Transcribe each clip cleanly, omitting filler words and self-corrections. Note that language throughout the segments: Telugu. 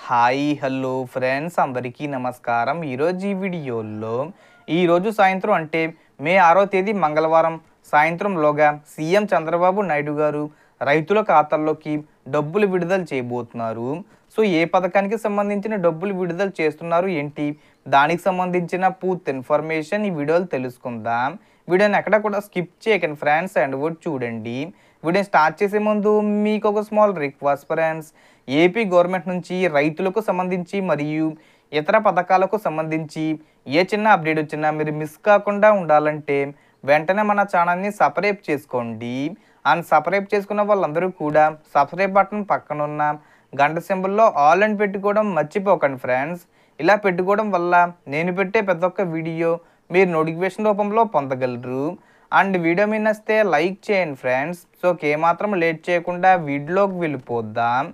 హాయ్ హలో ఫ్రెండ్స్ అందరికీ నమస్కారం. ఈరోజు ఈ వీడియోలో ఈరోజు సాయంత్రం అంటే మే 6వ తేదీ మంగళవారం సాయంత్రంలోగా సీఎం చంద్రబాబు నాయుడు గారు రైతుల ఖాతాల్లోకి డబ్బులు విడుదల చేయబోతున్నారు. సో ఏ పథకానికి సంబంధించిన డబ్బులు విడుదల చేస్తున్నారు ఏంటి, దానికి సంబంధించిన పూర్తి ఇన్ఫర్మేషన్ ఈ వీడియోలో తెలుసుకుందాం. వీడియోని ఎక్కడ కూడా స్కిప్ చేయకండి ఫ్రెండ్స్, అండ్ కూడా చూడండి. వీడియో స్టార్ట్ చేసే ముందు మీకు ఒక small request friends, AP government నుంచి రైతులకు సంబంధించి మరియు ఇతర పథకాలకు సంబంధించి ఏ చిన్న అప్డేట్ వచ్చినా మీరు మిస్ కాకుండా ఉండాలంటే వెంటనే మన ఛానల్ని సబ్స్క్రైబ్ చేసుకోండి. అండ్ సబ్స్క్రైబ్ చేసుకున్న వాళ్ళందరూ కూడా సబ్స్క్రైబ్ బటన్ పక్కన ఉన్న గంట సింబల్లో ఆల్ అని పెట్టుకోవడం మర్చిపోకండి ఫ్రెండ్స్. ఇలా పెట్టుకోవడం వల్ల నేను పెట్టే ప్రతి ఒక్క వీడియో మీరు నోటిఫికేషన్ రూపంలో పొందగలరు. అండ్ వీడియో మీద నచ్చితే లైక్ చేయండి ఫ్రెండ్స్. సో ఏమాత్రం లేట్ చేయకుండా వీడియోలోకి వెళ్ళిపోద్దాం.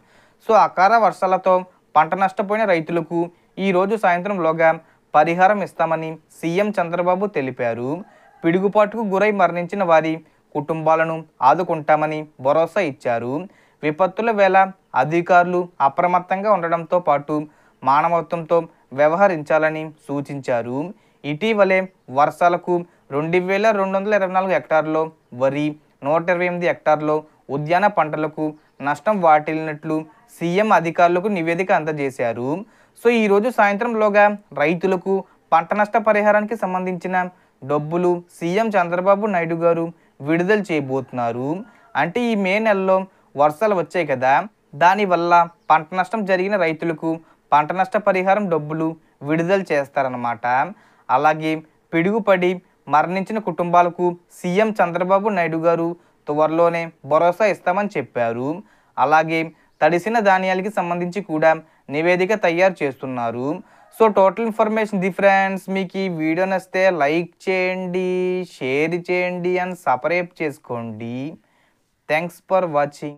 సో అకాల వర్షాలతో పంట నష్టపోయిన రైతులకు ఈరోజు సాయంత్రంలోగా పరిహారం ఇస్తామని సీఎం చంద్రబాబు తెలిపారు. పిడుగుపాటుకు గురై మరణించిన వారి కుటుంబాలను ఆదుకుంటామని భరోసా ఇచ్చారు. విపత్తుల వేళ అధికారులు అప్రమత్తంగా ఉండడంతో పాటు మానవత్వంతో వ్యవహరించాలని సూచించారు. ఇటీవలే వర్షాలకు 2224 హెక్టార్లో వరి, 128 హెక్టార్లో ఉద్యాన పంటలకు నష్టం వాటిల్లినట్లు సీఎం అధికారులకు నివేదిక అందజేశారు. సో ఈరోజు సాయంత్రంలోగా రైతులకు పంట నష్ట పరిహారానికి సంబంధించిన డబ్బులు సీఎం చంద్రబాబు నాయుడు గారు విడుదల చేయబోతున్నారు. అంటే ఈ మే నెలలో వర్షాలు వచ్చాయి కదా, దానివల్ల పంట నష్టం జరిగిన రైతులకు పంట నష్ట పరిహారం డబ్బులు విడుదల చేస్తారన్నమాట. అలాగే పిడుగుపడి మరణించిన కుటుంబాలకు సీఎం చంద్రబాబు నాయుడు గారు త్వరలోనే భరోసా ఇస్తామని చెప్పారు. అలాగే తడిసిన ధాన్యాలకి సంబంధించి కూడా నివేదిక తయారు చేస్తున్నారు. So total information the friends. మీకు ఈ వీడియో నచ్చితే లైక్ చేయండి, షేర్ చేయండి అండ్ సబ్స్క్రైబ్ చేసుకోండి. Thanks for watching.